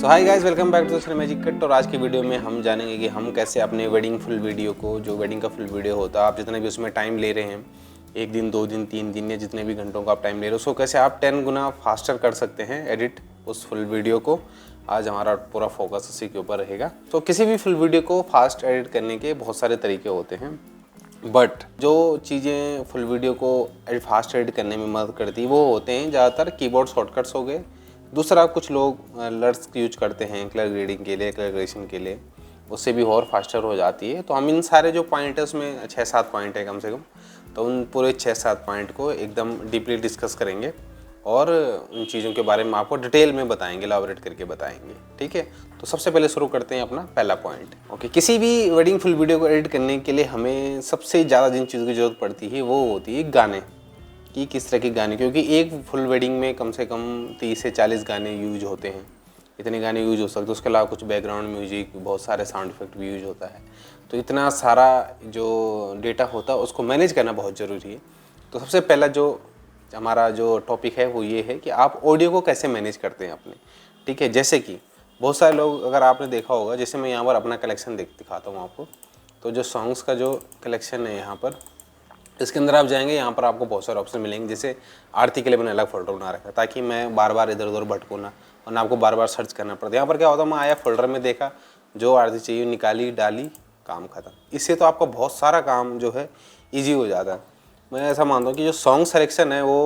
So hi guys, welcome back to Magic Cut. और आज की वीडियो में हम जानेंगे कि हम कैसे अपने वेडिंग फुल वीडियो को, जो वेडिंग का फुल वीडियो होता है, आप जितने भी उसमें टाइम ले रहे हैं, 1 दिन 2 दिन 3 दिन या जितने भी घंटों का आप टाइम ले रहे हो, उसको कैसे आप 10 गुना फास्टर कर सकते हैं एडिट उस फुल वीडियो को। आज हमारा पूरा फोकस उसी के ऊपर रहेगा। तो किसी भी फुल वीडियो को फास्ट एडिट करने के बहुत सारे तरीके होते हैं, बट जो चीज़ें फुल वीडियो को फास्ट एडिट करने में मदद करती है वो होते हैं ज़्यादातर कीबोर्ड शॉर्टकट्स हो गए। दूसरा, कुछ लोग लर्स यूज करते हैं कलर ग्रेडिंग के लिए, कलर ग्रेडेशन के लिए, उससे भी और फास्टर हो जाती है। तो हम इन सारे जो पॉइंट है, उसमें 6-7 पॉइंट है कम से कम, तो उन पूरे 6-7 पॉइंट को एकदम डीपली डिस्कस करेंगे और उन चीज़ों के बारे में आपको डिटेल में बताएंगे, एलाबोरेट करके बताएंगे। ठीक है, तो सबसे पहले शुरू करते हैं अपना पहला पॉइंट। ओके, किसी भी वेडिंग फुल वीडियो को एडिट करने के लिए हमें सबसे ज़्यादा जिन चीज़ों की ज़रूरत पड़ती है वो होती है गाने कि किस तरह के गाने, क्योंकि एक फुल वेडिंग में कम से कम 30 से 40 गाने यूज होते हैं। इतने गाने यूज हो सकते हैं, उसके अलावा कुछ बैकग्राउंड म्यूजिक, बहुत सारे साउंड इफेक्ट भी यूज होता है। तो इतना सारा जो डेटा होता है उसको मैनेज करना बहुत ज़रूरी है। तो सबसे पहला जो हमारा जो टॉपिक है वो ये है कि आप ऑडियो को कैसे मैनेज करते हैं अपने। ठीक है, जैसे कि बहुत सारे लोग, अगर आपने देखा होगा, जैसे मैं यहाँ पर अपना कलेक्शन दिखाता हूँ आपको। तो जो सॉन्ग्स का जो कलेक्शन है यहाँ पर, इसके अंदर आप जाएंगे, यहाँ पर आपको बहुत सारे ऑप्शन मिलेंगे। जैसे आरती के लिए मैंने अलग फोल्डर बना रखा है ताकि मैं बार बार इधर उधर भटकूँ ना, और ना आपको बार बार सर्च करना पड़ता। यहाँ पर क्या होता है, मैं आया फोल्डर में देखा, जो आरती चाहिए निकाली, डाली, काम खत्म। इससे तो आपका बहुत सारा काम जो है ईजी हो जाता है। मैं ऐसा मानता हूँ कि जो सॉन्ग सेलेक्शन है वो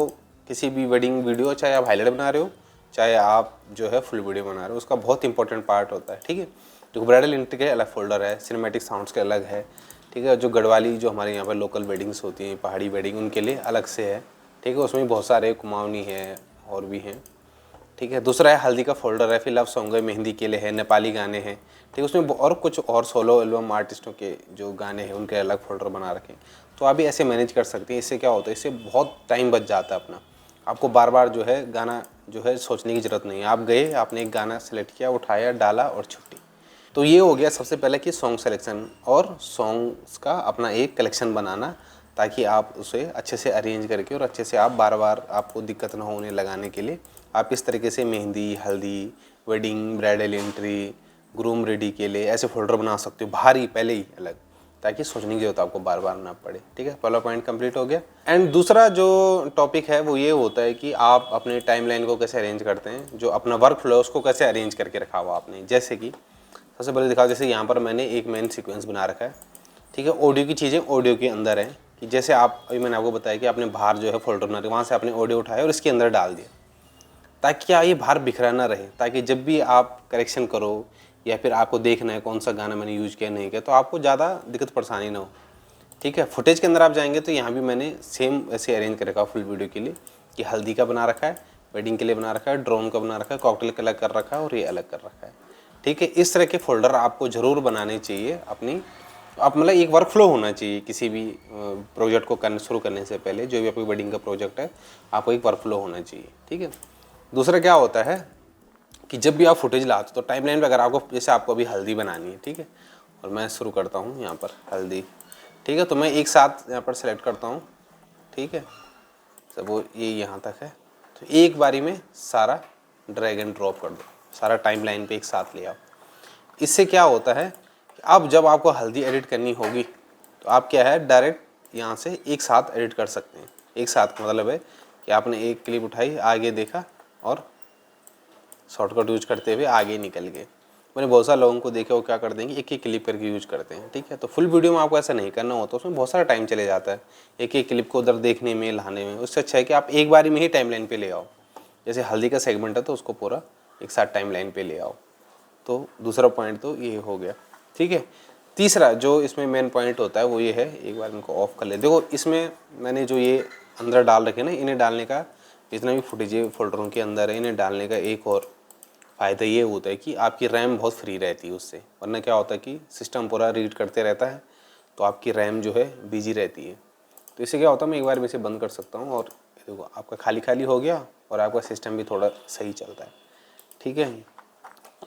किसी भी वेडिंग वीडियो, चाहे आप हाईलाइट बना रहे हो, चाहे आप जो है फुल वीडियो बना रहे हो, उसका बहुत इंपॉर्टेंट पार्ट होता है। ठीक है, जो ब्राइडल एंट्री के अलग फोल्डर है, सिनेमैटिक साउंड्स के अलग है। ठीक है, जो गढ़वाली, जो हमारे यहाँ पर लोकल वेडिंग्स होती हैं, पहाड़ी वेडिंग, उनके लिए अलग से है। ठीक है, उसमें बहुत सारे कुमाऊनी है और भी हैं। ठीक है, दूसरा है हल्दी का फोल्डर है, फिर लव सॉन्ग है, मेहंदी के लिए है, नेपाली गाने हैं। ठीक है, उसमें और कुछ और सोलो एल्बम आर्टिस्टों के जो गाने हैं उनके अलग फोल्डर बना रखे हैं। तो आप भी ऐसे मैनेज कर सकते हैं। इससे क्या होता है, इससे बहुत टाइम बच जाता है अपना। आपको बार बार जो है गाना जो है सोचने की ज़रूरत नहीं है। आप गए, आपने एक गाना सेलेक्ट किया, उठाया, डाला और छुट्टी। तो ये हो गया सबसे पहले कि सॉन्ग सिलेक्शन और सॉन्ग्स का अपना एक कलेक्शन बनाना, ताकि आप उसे अच्छे से अरेंज करके और अच्छे से आप बार बार आपको दिक्कत ना होने लगाने के लिए आप इस तरीके से मेहंदी, हल्दी, wedding, bridal entry, groom ready के लिए ऐसे फोल्डर बना सकते हो भारी पहले ही अलग, ताकि सोचने की जरूरत आपको बार बार ना पड़े। ठीक है, पहला पॉइंट कंप्लीट हो गया। एंड दूसरा जो टॉपिक है वो ये होता है कि आप अपने टाइमलाइन को कैसे अरेंज करते हैं, जो अपना वर्क फ्लो है उसको कैसे अरेंज करके रखा हुआ आपने। जैसे कि सबसे पहले दिखाओ, जैसे यहाँ पर मैंने एक मेन सीक्वेंस बना रखा है। ठीक है, ऑडियो की चीज़ें ऑडियो के अंदर है, कि जैसे आप, अभी मैंने आपको बताया कि आपने बाहर जो है फोल्डर बना रहे, वहाँ से आपने ऑडियो उठाया और इसके अंदर डाल दिया, ताकि क्या ये बाहर बिखरा ना रहे, ताकि जब भी आप करेक्शन करो या फिर आपको देखना है कौन सा गाना मैंने यूज किया नहीं किया, तो आपको ज़्यादा दिक्कत परेशानी ना हो। ठीक है, फुटेज के अंदर आप जाएंगे तो यहाँ भी मैंने सेम ऐसे अरेंज कर रखा फुल वीडियो के लिए, कि हल्दी का बना रखा है, वेडिंग के लिए बना रखा है, ड्रोन का बना रखा है, कॉकटेल का अलग कर रखा है और ये अलग कर रखा है। ठीक है, इस तरह के फोल्डर आपको ज़रूर बनाने चाहिए अपनी। आप मतलब एक वर्क फ्लो होना चाहिए किसी भी प्रोजेक्ट को करने शुरू करने से पहले। जो भी आपकी वेडिंग का प्रोजेक्ट है, आपको एक वर्क फ्लो होना चाहिए। ठीक है, दूसरा क्या होता है कि जब भी आप फुटेज लाते हो तो टाइमलाइन पे, अगर आपको, जैसे आपको अभी हल्दी बनानी है, ठीक है, और मैं शुरू करता हूँ यहाँ पर हल्दी। ठीक है, तो मैं एक साथ यहाँ पर सेलेक्ट करता हूँ। ठीक है, सब वो ये यहाँ तक है, तो एक बारी में सारा ड्रैग एंड ड्रॉप कर दो, सारा टाइमलाइन पे एक साथ ले आओ। इससे क्या होता है कि अब जब आपको हल्दी एडिट करनी होगी तो आप क्या है, डायरेक्ट यहाँ से एक साथ एडिट कर सकते हैं। एक साथ का मतलब है कि आपने एक क्लिप उठाई, आगे देखा और शॉर्टकट यूज करते हुए आगे निकल गए। मैंने बहुत सारे लोगों को देखा, वो क्या कर देंगे, एक एक क्लिप करके यूज करते हैं। ठीक है, तो फुल वीडियो में आपको ऐसा नहीं करना होता, उसमें बहुत सारा टाइम चले जाता है एक एक क्लिप को उधर देखने में, लाने में। उससे अच्छा है कि आप एक बारी में ही टाइमलाइन पे ले आओ। जैसे हल्दी का सेगमेंट है तो उसको पूरा एक साथ टाइमलाइन पे ले आओ। तो दूसरा पॉइंट तो ये हो गया। ठीक है, तीसरा जो इसमें मेन पॉइंट होता है वो ये है, एक बार इनको ऑफ कर ले। देखो, इसमें मैंने जो ये अंदर डाल रखे ना, इन्हें डालने का, जितना भी फुटेज फोल्डरों के अंदर है, इन्हें डालने का एक और फ़ायदा ये होता है कि आपकी रैम बहुत फ्री रहती है उससे। वरना क्या होता है कि सिस्टम पूरा रीड करते रहता है, तो आपकी रैम जो है बिजी रहती है। तो इससे क्या होता है, मैं एक बार में इसे बंद कर सकता हूँ और देखो आपका खाली खाली हो गया और आपका सिस्टम भी थोड़ा सही चलता है। ठीक है,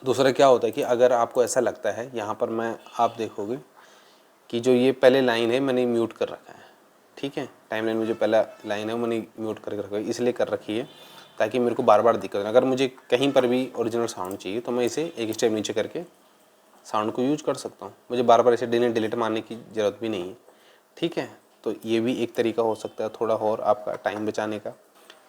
दूसरा क्या होता है कि अगर आपको ऐसा लगता है, यहाँ पर मैं, आप देखोगे कि जो ये पहले लाइन है मैंने म्यूट कर रखा है। ठीक है, टाइमलाइन में जो पहला लाइन है वो मैंने म्यूट करके रखा है, इसलिए कर रखी है ताकि मेरे को बार बार दिक्कत ना। अगर मुझे कहीं पर भी ओरिजिनल साउंड चाहिए तो मैं इसे एक स्टेप नीचे करके साउंड को यूज कर सकता हूँ, मुझे बार बार इसे डिलीट मारने की ज़रूरत भी नहीं है। ठीक है, तो ये भी एक तरीका हो सकता है थोड़ा और आपका टाइम बचाने का।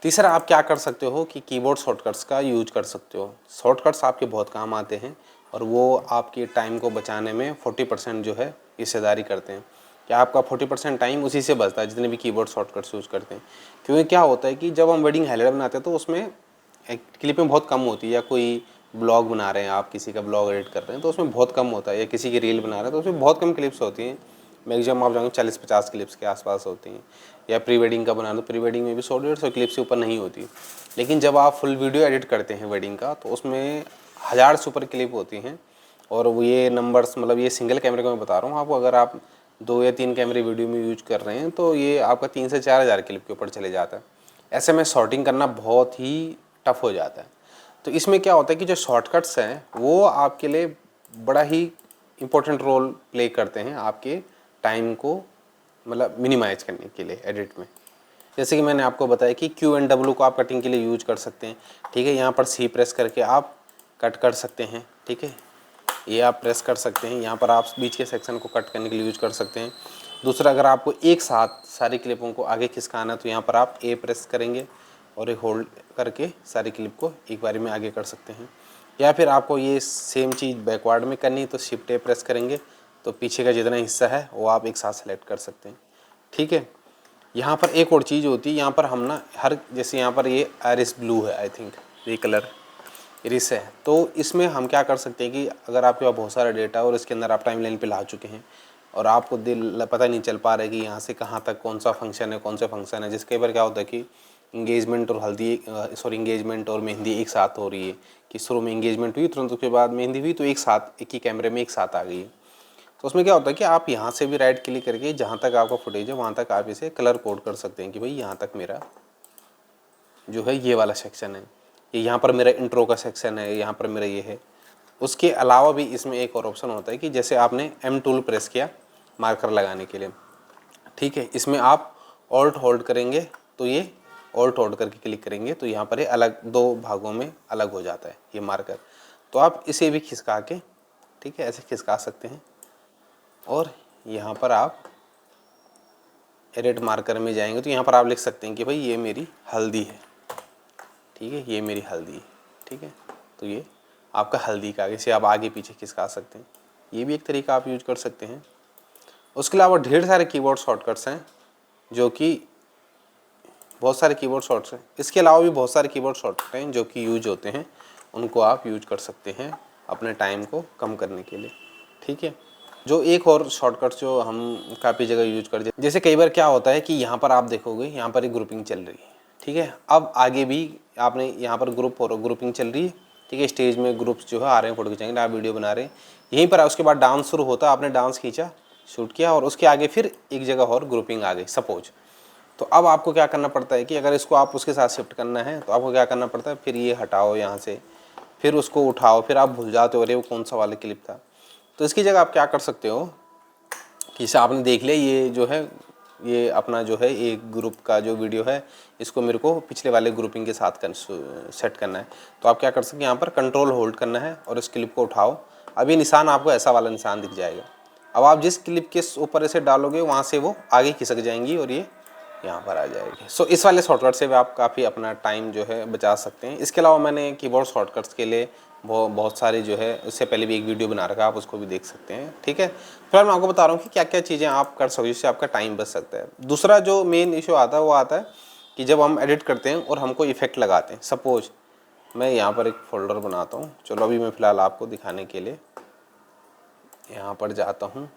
तीसरा आप क्या कर सकते हो कि कीबोर्ड शॉर्टकट्स का यूज कर सकते हो। शॉर्टकट्स आपके बहुत काम आते हैं और वो आपके टाइम को बचाने में 40% जो है हिस्सेदारी करते हैं, कि आपका 40% टाइम उसी से बचता है जितने भी कीबोर्ड शॉर्टकट्स यूज़ करते हैं। क्योंकि क्या होता है कि जब हम वेडिंग हाईलाइट बनाते हैं तो उसमें एक क्लिपें बहुत कम होती है, या कोई ब्लॉग बना रहे हैं आप, किसी का ब्लॉग एडिट कर रहे हैं तो उसमें बहुत कम होता है, या किसी की रील बना रहे हैं तो उसमें बहुत कम क्लिप्स होती हैं। मैक्सिमम आप जाएंगे 40-50 क्लिप्स के आसपास होती हैं। या प्री वेडिंग का बना तो प्री वेडिंग में भी 100-150 क्लिप्स से ऊपर नहीं होती। लेकिन जब आप फुल वीडियो एडिट करते हैं वेडिंग का तो उसमें 1000 से ऊपर क्लिप होती हैं। और वो ये नंबर्स मतलब ये सिंगल कैमरे का मैं बता रहा हूँ आपको, अगर आप 2 या 3 कैमरे वीडियो में यूज कर रहे हैं तो ये आपका 3 से 4000 क्लिप के ऊपर चले जाता है। ऐसे में शॉर्टिंग करना बहुत ही टफ हो जाता है। तो इसमें क्या होता है कि जो शॉर्टकट्स हैं वो आपके लिए बड़ा ही इम्पोर्टेंट रोल प्ले करते हैं आपके टाइम को मतलब मिनिमाइज करने के लिए एडिट में। जैसे कि मैंने आपको बताया कि Q&W को आप कटिंग के लिए यूज कर सकते हैं। ठीक है, यहाँ पर C प्रेस करके आप कट कर सकते हैं। ठीक है, ये आप प्रेस कर सकते हैं, यहाँ पर आप बीच के सेक्शन को कट करने के लिए यूज कर सकते हैं। दूसरा, अगर आपको एक साथ सारी क्लिपों को आगे खिसकाना है तो यहाँ पर आप A प्रेस करेंगे और ये होल्ड करके सारी क्लिप को एक बारी में आगे कर सकते हैं। या फिर आपको ये सेम चीज़ बैकवर्ड में करनी है तो शिफ्ट A प्रेस करेंगे तो पीछे का जितना हिस्सा है वो आप एक साथ सेलेक्ट कर सकते हैं। ठीक है, यहाँ पर एक और चीज़ होती है, यहाँ पर हम ना हर जैसे यहाँ पर ये आइरिस ब्लू है, आई थिंक ये कलर इरिस है, तो इसमें हम क्या कर सकते हैं कि अगर आपके पास बहुत सारा डेटा और इसके अंदर आप टाइमलाइन पे ला चुके हैं और आपको पता नहीं चल पा रहा है कि यहाँ से कहाँ तक कौन सा फंक्शन है कौन सा फंक्शन है, जिसके ऊपर क्या होता है कि इंगेजमेंट और इंगेजमेंट और मेहंदी एक साथ हो रही है, कि शुरू में इंगेजमेंट हुई तुरंत उसके बाद मेहंदी हुई तो एक साथ एक ही कैमरे में एक साथ आ गई है। तो उसमें क्या होता है कि आप यहाँ से भी राइट क्लिक करके जहाँ तक आपका फुटेज है वहाँ तक आप इसे कलर कोड कर सकते हैं कि भाई यहाँ तक मेरा जो है ये वाला सेक्शन है, ये यहाँ पर मेरा इंट्रो का सेक्शन है, यहाँ पर मेरा ये है। उसके अलावा भी इसमें एक और ऑप्शन होता है कि जैसे आपने M टूल प्रेस किया मार्कर लगाने के लिए, ठीक है, इसमें आप ऑल्ट होल्ड करेंगे तो ये ऑल्ट होल्ड करके क्लिक करेंगे तो यहाँ पर ये अलग 2 भागों में अलग हो जाता है ये मार्कर। तो आप इसे भी खिसका के, ठीक है, ऐसे खिसका सकते हैं और यहाँ पर आप एडिट मार्कर में जाएंगे तो यहाँ पर आप लिख सकते हैं कि भाई ये मेरी हल्दी है। ठीक है, ये मेरी हल्दी है। ठीक है, तो ये आपका हल्दी का इसे आप आगे पीछे खिसका सकते हैं, ये भी एक तरीका आप यूज कर सकते हैं। उसके अलावा ढेर सारे कीबोर्ड शॉर्टकट्स हैं जो कि बहुत सारे कीबोर्ड शॉर्ट्स हैं, इसके अलावा भी बहुत सारे कीबोर्ड शॉर्टकट हैं जो कि यूज होते हैं, उनको आप यूज कर सकते हैं अपने टाइम को कम करने के लिए। ठीक है, जो एक और शॉर्टकट्स जो हम काफ़ी जगह यूज करते हैं, जैसे कई बार क्या होता है कि यहाँ पर आप देखोगे यहाँ पर एक ग्रुपिंग चल रही है। ठीक है, अब आगे भी आपने यहाँ पर ग्रुपिंग चल रही है। ठीक है, स्टेज में ग्रुप्स जो है आ रहे हैं, फोटो खींचेंगे, आप वीडियो बना रहे हैं, यहीं पर उसके बाद डांस शुरू होता है, आपने डांस खींचा, शूट किया और उसके आगे फिर एक जगह और ग्रुपिंग आ गई सपोज। तो अब आपको क्या करना पड़ता है कि अगर इसको आप उसके साथ शिफ्ट करना है तो आपको क्या करना पड़ता है, फिर ये हटाओ यहाँ से, फिर उसको उठाओ, फिर आप भूल जाते हो अरे वो कौन सा वाला क्लिप था। तो इसकी जगह आप क्या कर सकते हो कि इसे आपने देख लिया, ये जो है ये अपना जो है एक ग्रुप का जो वीडियो है इसको मेरे को पिछले वाले ग्रुपिंग के साथ सेट करना है। तो आप क्या कर सकते हैं, यहाँ पर कंट्रोल होल्ड करना है और इस क्लिप को उठाओ। अब ये निशान आपको ऐसा वाला निशान दिख जाएगा। अब आप जिस क्लिप के ऊपर इसे डालोगे वहाँ से वो आगे खिसक जाएंगी और ये यहाँ पर आ जाएगी। सो इस वाले शॉर्टकट से भी आप काफ़ी अपना टाइम जो है बचा सकते हैं। इसके अलावा मैंने कीबोर्ड शॉर्टकट्स के लिए बहुत सारी जो है उससे पहले भी एक वीडियो बना रखा है, आप उसको भी देख सकते हैं। ठीक है, फिर मैं आपको बता रहा हूँ कि क्या क्या चीज़ें आप कर सकते हो जिससे आपका टाइम बच सकता है। दूसरा जो मेन इशू आता है वो आता है कि जब हम एडिट करते हैं और हमको इफेक्ट लगाते हैं। सपोज मैं यहाँ पर एक फ़ोल्डर बनाता हूँ, चलो अभी मैं फ़िलहाल आपको दिखाने के लिए यहाँ पर जाता हूँ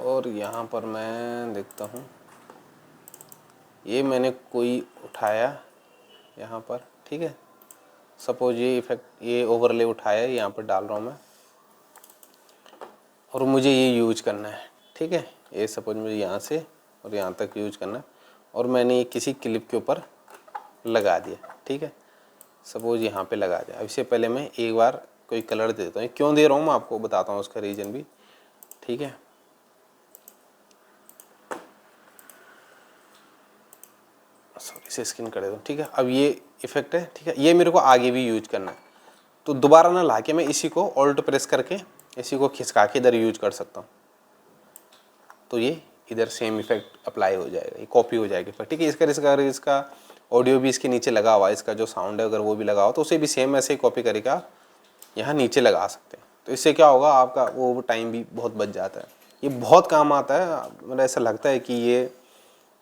और यहाँ पर मैं देखता हूँ ये मैंने कोई उठाया यहाँ पर। ठीक है, सपोज ये इफेक्ट ये ओवरले उठाया यहाँ पर डाल रहा हूँ मैं और मुझे ये यूज करना है। ठीक है, ये सपोज मुझे यहाँ से और यहाँ तक यूज करना है और मैंने ये किसी क्लिप के ऊपर लगा दिया। ठीक है, सपोज यहाँ पे लगा दिया। अब इससे पहले मैं एक बार कोई कलर दे देता हूँ, क्यों दे रहा हूँ मैं आपको बताता हूँ उसका रीज़न भी। ठीक है, सॉरी इसे स्किन कर देता हूँ, ठीक है। अब ये इफेक्ट है, ठीक है, ये मेरे को आगे भी यूज करना है, तो दोबारा ना ला के मैं इसी को ऑल्ट प्रेस करके इसी को खिसका के इधर यूज कर सकता हूँ, तो ये इधर सेम इफेक्ट अप्लाई हो जाएगा, ये कॉपी हो जाएगा इफेक्ट, ठीक है। इसका ऑडियो भी इसके नीचे लगा हुआ है, इसका जो साउंड है अगर वो भी लगा हो तो उसे भी सेम ऐसे ही कॉपी करके आप यहाँ नीचे लगा सकते हैं। तो इससे क्या होगा, आपका वो टाइम भी बहुत बच जाता है। ये बहुत काम आता है, मतलब ऐसा लगता है कि ये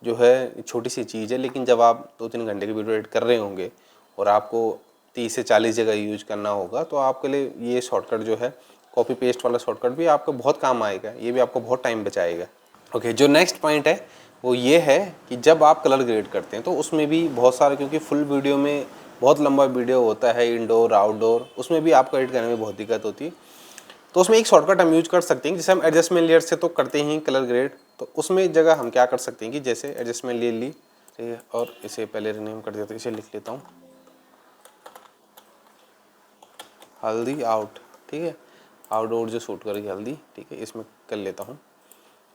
जो है छोटी सी चीज़ है, लेकिन जब आप 2-3 घंटे की वीडियो एडिट कर रहे होंगे और आपको 30 से 40 जगह यूज करना होगा, तो आपके लिए ये शॉर्टकट जो है, कॉपी पेस्ट वाला शॉर्टकट भी आपको बहुत काम आएगा, ये भी आपको बहुत टाइम बचाएगा। ओके, जो नेक्स्ट पॉइंट है वो ये है कि जब आप कलर ग्रेड करते हैं तो उसमें भी बहुत सारे, क्योंकि फुल वीडियो में बहुत लंबा वीडियो होता है, इंडोर आउटडोर, उसमें भी आपको एडिट करने में बहुत दिक्कत होती है। तो उसमें एक शॉर्टकट हम यूज कर सकते हैं, जैसे हम एडजस्टमेंट लेयर से तो करते ही कलर ग्रेड, तो उसमें जगह हम क्या कर सकते हैं कि जैसे एडजस्टमेंट लेयर ली, ठीक है, और इसे पहले रिनेम कर देता हूँ, इसे लिख लेता हूँ हल्दी आउट, ठीक है, आउटडोर जो शूट करेगी हल्दी, ठीक है, इसमें कर लेता हूँ।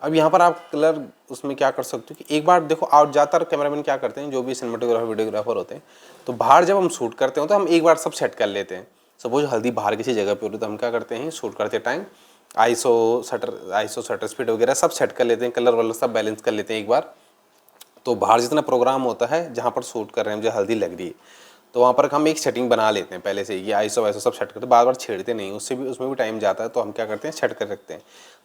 अब यहाँ पर आप कलर उसमें क्या कर सकते हो कि एक बार देखो, आप ज़्यादातर कैमरामैन क्या करते हैं, जो भी सिनेमेटोग्राफर वीडियोग्राफर होते हैं, तो बाहर जब हम शूट करते हो तो हम एक बार सब सेट कर लेते हैं। सपोज हल्दी बाहर किसी जगह पे हो रही तो हम क्या करते हैं, शूट करते टाइम आईसो शटर स्पीड वगैरह सब सेट कर लेते हैं, कलर वाला सब बैलेंस कर लेते हैं एक बार। तो बाहर जितना प्रोग्राम होता है जहाँ पर शूट कर रहे हैं, जो हल्दी लग रही है, तो वहाँ पर हम एक सेटिंग बना लेते हैं पहले से, ये आईसो वाईसो सब सेट करते हैं, बार बार छेड़ते नहीं, उसमें भी टाइम जाता है, तो हम क्या करते हैं, सेट कर रखते हैं।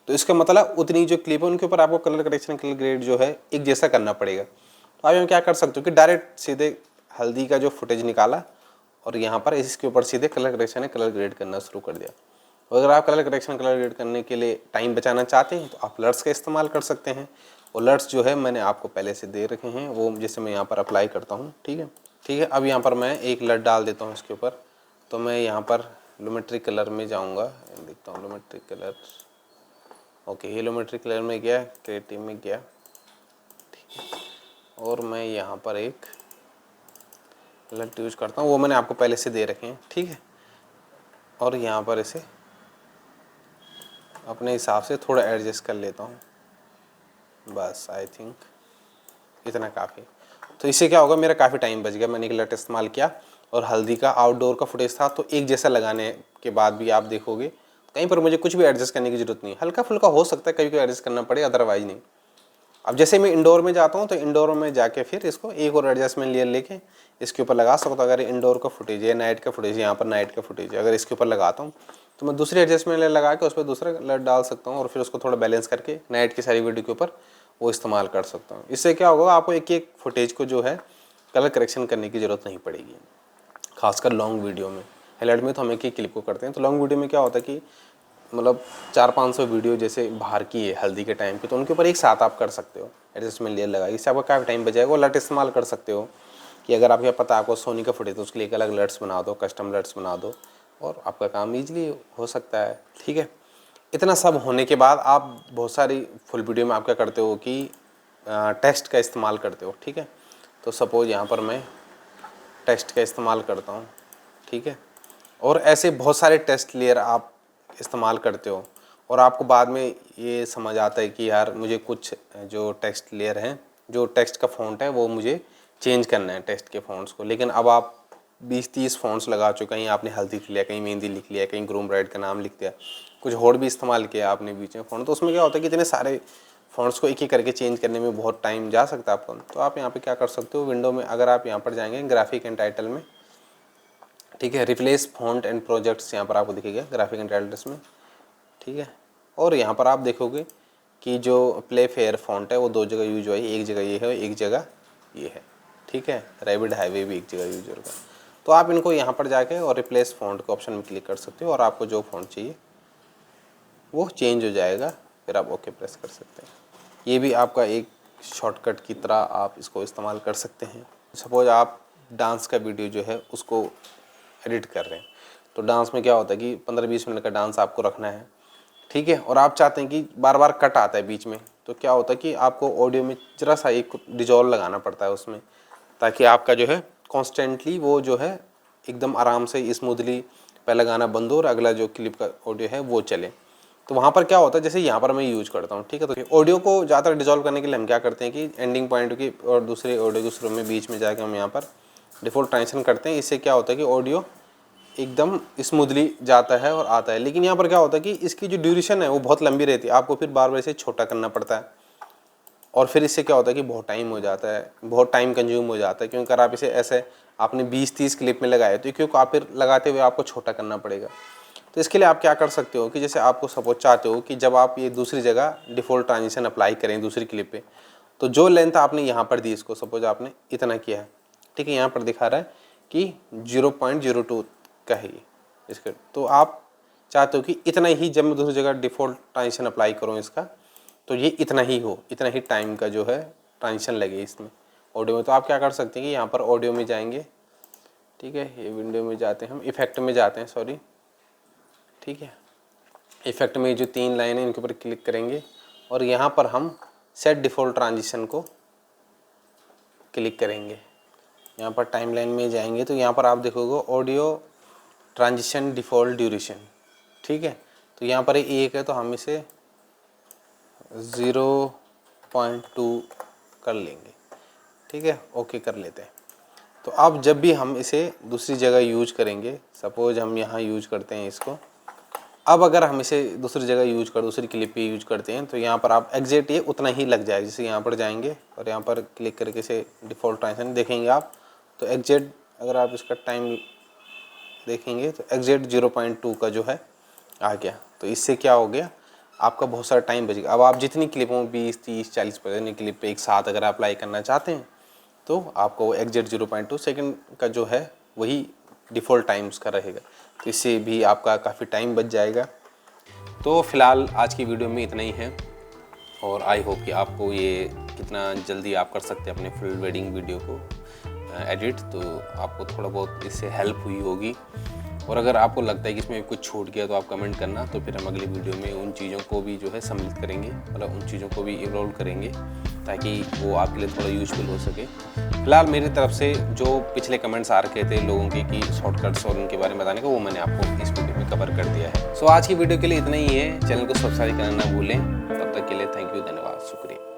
तो इसका मतलब उतनी जो क्लिप है उनके ऊपर आपको कलर करेक्शन, कलर ग्रेड जो है एक जैसा करना पड़ेगा। तो आप यहाँ क्या कर सकते हो कि डायरेक्ट सीधे हल्दी का जो फुटेज निकाला और यहाँ पर इसके ऊपर सीधे कलर करेक्शन है, कलर ग्रेड करना शुरू कर दिया। और अगर आप कलर करेक्शन, कलर ग्रेड करने के लिए टाइम बचाना चाहते हैं तो आप लर्ट्स का इस्तेमाल कर सकते हैं। और लर्ट्स जो है मैंने आपको पहले से दे रखे हैं, वो जैसे मैं यहाँ पर अप्लाई करता हूँ, ठीक है, ठीक है। अब यहाँ पर मैं एक लर्ट डाल देता हूँ इसके ऊपर, तो मैं यहाँ पर लुमेट्रिक कलर में जाऊँगा, देखता हूँ लुमेट्रिक कलर, ओके, ये लुमेट्रिक कलर में गया, क्रिएटिव में गया, ठीक है। और मैं यहाँ पर एक लर्ट यूज करता हूँ, वो मैंने आपको पहले से दे रखे हैं, ठीक है। और यहाँ पर इसे अपने हिसाब से थोड़ा एडजस्ट कर लेता हूँ, बस आई थिंक इतना काफ़ी। तो इससे क्या होगा, मेरा काफ़ी टाइम बच गया, मैंने एक लट इस्तेमाल किया और हल्दी का आउटडोर का फुटेज था, तो एक जैसा लगाने के बाद भी आप देखोगे कहीं पर मुझे कुछ भी एडजस्ट करने की ज़रूरत नहीं, हल्का फुल्का हो सकता है कभी कोई एडजस्ट करना पड़े, अदरवाइज नहीं। अब जैसे मैं इंडोर में जाता हूँ तो इंडोर में जाके फिर इसको एक और एडजस्टमेंट लेयर लेके इसके ऊपर लगा सकता हूँ। अगर इंडोर का फुटेज है, नाइट का फुटेज है, यहाँ पर नाइट का फुटेज है, अगर इसके ऊपर लगाता हूँ तो मैं दूसरी एडजस्टमेंट लेयर लगा के उस पर दूसरा लट डाल सकता हूँ और फिर उसको थोड़ा बैलेंस करके नाइट की सारी वीडियो के ऊपर वो इस्तेमाल कर सकता हूँ। इससे क्या होगा, आपको एक एक फुटेज को जो है कलर करेक्शन करने की ज़रूरत नहीं पड़ेगी, खासकर लॉन्ग वीडियो में। हाईलाइट में तो हम एक ही क्लिप को करते हैं, तो लॉन्ग वीडियो में क्या होता है कि मतलब 400-500 वीडियो जैसे बाहर की है हल्दी के टाइम पे, तो उनके ऊपर एक साथ आप कर सकते हो एडजस्टमेंट लेयर लगा, इससे आपका काफ़ी टाइम बचाएगा। और लट इस्तेमाल कर सकते हो कि अगर आपको पता है आपको सोनी का फुटेज तो उसके लिए एक अलग लट्स बना दो, कस्टम लट्स बना दो और आपका काम ईजिली हो सकता है, ठीक है। इतना सब होने के बाद आप बहुत सारी फुल वीडियो में आप क्या करते हो कि टेक्स्ट का इस्तेमाल करते हो, ठीक है। तो सपोज यहाँ पर मैं टेक्स्ट का इस्तेमाल करता हूँ, ठीक है। और ऐसे बहुत सारे टेक्स्ट लेयर आप इस्तेमाल करते हो और आपको बाद में ये समझ आता है कि यार मुझे कुछ जो टेक्स्ट लेयर हैं, जो टेक्स्ट का फ़ॉन्ट है वो मुझे चेंज करना है टेक्स्ट के फ़ॉन्ट्स को, लेकिन अब आप 20-30 फ़ॉन्ट्स लगा चुके हैं, कहीं आपने हल्दी लिख लिया, कहीं मेहंदी लिख लिया, कहीं ग्रूम ब्राइड का नाम लिख दिया, कुछ और भी इस्तेमाल किया आपने बीच में फ़ॉन्ट, तो उसमें क्या होता है कि इतने सारे फ़ॉन्ट्स को एक एक करके चेंज करने में बहुत टाइम जा सकता है आपको। तो आप यहाँ पे क्या कर सकते हो, विंडो में अगर आप यहाँ पर जाएंगे ग्राफिक एंड टाइटल में, ठीक है, रिप्लेस फॉन्ट एंड प्रोजेक्ट्स यहाँ पर आपको दिखेगा ग्राफिक एंड टाइटल्स में, ठीक है। और यहाँ पर आप देखोगे कि जो प्ले फेयर फॉन्ट है वो 2 जगह यूज हुआ है, एक जगह ये है और एक जगह ये है, ठीक है। रैबिड हाईवे भी एक जगह यूज होगा। तो आप इनको यहाँ पर जाके और रिप्लेस फॉन्ट के ऑप्शन में क्लिक कर सकते हो और आपको जो फॉन्ट चाहिए वो चेंज हो जाएगा, फिर आप ओके प्रेस कर सकते हैं। ये भी आपका एक शॉर्टकट की तरह आप इसको इस्तेमाल कर सकते हैं। सपोज आप डांस का वीडियो जो है उसको एडिट कर रहे हैं, तो डांस में क्या होता है कि 15-20 मिनट का डांस आपको रखना है, ठीक है। और आप चाहते हैं कि बार बार कट आता है बीच में, तो क्या होता है कि आपको ऑडियो में जरा सा एक डिजॉल्व लगाना पड़ता है उसमें, ताकि आपका जो है कॉन्स्टेंटली वो जो है एकदम आराम से स्मूथली पहला गाना बंद हो और अगला जो क्लिप का ऑडियो है वो चले। तो वहाँ पर क्या होता है, जैसे यहाँ पर मैं यूज करता हूँ, ठीक है। तो ऑडियो को ज़्यादातर डिजॉल्व करने के लिए हम क्या करते हैं कि एंडिंग पॉइंट की और दूसरे ऑडियो के शुरू में बीच में जाकर हम यहाँ पर डिफ़ॉल्ट ट्रांजिशन करते हैं। इससे क्या होता है कि ऑडियो एकदम स्मूथली जाता है और आता है। लेकिन यहाँ पर क्या होता है कि इसकी जो ड्यूरेशन है वो बहुत लंबी रहती है, आपको फिर बार बार इसे छोटा करना पड़ता है और फिर इससे क्या होता है कि बहुत टाइम हो जाता है, बहुत टाइम कंज्यूम हो जाता है। क्योंकि अगर आप इसे ऐसे आपने 20-30 क्लिप में लगाए तो क्योंकि आप फिर लगाते हुए आपको छोटा करना पड़ेगा। तो इसके लिए आप क्या कर सकते हो कि जैसे आपको सपोज चाहते हो कि जब आप ये दूसरी जगह डिफ़ॉल्ट ट्रांजिशन अप्लाई करें दूसरी क्लिप पे, तो जो लेंथ आपने यहाँ पर दी, इसको सपोज आपने इतना किया है, ठीक है, यहाँ पर दिखा रहा है कि 0.02 का है ये इसका। तो आप चाहते हो कि इतना ही, जब मैं दूसरी जगह डिफ़ॉल्ट ट्रांजिशन अप्लाई करूँ इसका, तो ये इतना ही हो, इतना ही टाइम का जो है ट्रांजिशन लगे इसमें ऑडियो में। तो आप क्या कर सकते हैं कि यहाँ पर ऑडियो में जाएंगे, ठीक है, ये विंडो में जाते हैं हम, इफेक्ट में जाते हैं, सॉरी, ठीक है। इफेक्ट में जो 3 लाइन है इनके ऊपर क्लिक करेंगे और यहाँ पर हम सेट डिफ़ॉल्ट ट्रांजिशन को क्लिक करेंगे। यहाँ पर टाइमलाइन में जाएंगे तो यहाँ पर आप देखोगे ऑडियो ट्रांजिशन डिफ़ॉल्ट ड्यूरेशन, ठीक है। तो यहाँ पर 1 है तो हम इसे 0.2 कर लेंगे, ठीक है, ओके कर लेते हैं। तो अब जब भी हम इसे दूसरी जगह यूज करेंगे, सपोज हम यहाँ यूज करते हैं इसको, अब अगर हम इसे दूसरी जगह यूज कर दूसरी क्लिप पे यूज करते हैं तो यहाँ पर आप एग्जैक्ट ये उतना ही लग जाएगा। जैसे यहाँ पर जाएंगे और यहाँ पर क्लिक करके इसे डिफ़ॉल्ट ट्रांजिशन देखेंगे आप, तो एग्जैक्ट अगर आप इसका टाइम देखेंगे तो एग्जैक्ट 0.2 का जो है आ गया। तो इससे क्या हो गया, आपका बहुत सारा टाइम बचेगा। अब आप जितनी क्लिपों 20, 30, 40 50 क्लिप पे एक साथ अगर आप अप्लाई करना चाहते हैं तो आपको एग्जैक्ट 0.2 सेकंड का जो है वही डिफ़ॉल्ट टाइम उसका रहेगा। तो इससे भी आपका काफ़ी टाइम बच जाएगा। तो फ़िलहाल आज की वीडियो में इतना ही है और आई होप कि आपको ये कितना जल्दी आप कर सकते हैं अपने फुल वेडिंग वीडियो को एडिट, तो आपको थोड़ा बहुत इससे हेल्प हुई होगी। और अगर आपको लगता है कि इसमें कुछ छूट गया तो आप कमेंट करना, तो फिर हम अगली वीडियो में उन चीज़ों को भी जो है सम्मिलित करेंगे, मतलब उन चीज़ों को भी इन्वॉल्व करेंगे ताकि वो आपके लिए थोड़ा यूजफुल हो सके। फिलहाल मेरी तरफ से जो पिछले कमेंट्स आ रखे थे लोगों के कि शॉर्टकट्स और उनके बारे में बताने का, वो मैंने आपको इस वीडियो में कवर कर दिया है। सो आज की वीडियो के लिए इतना ही है। चैनल को सब्सक्राइब करना ना भूलें। तब तक के लिए थैंक यू, धन्यवाद, शुक्रिया।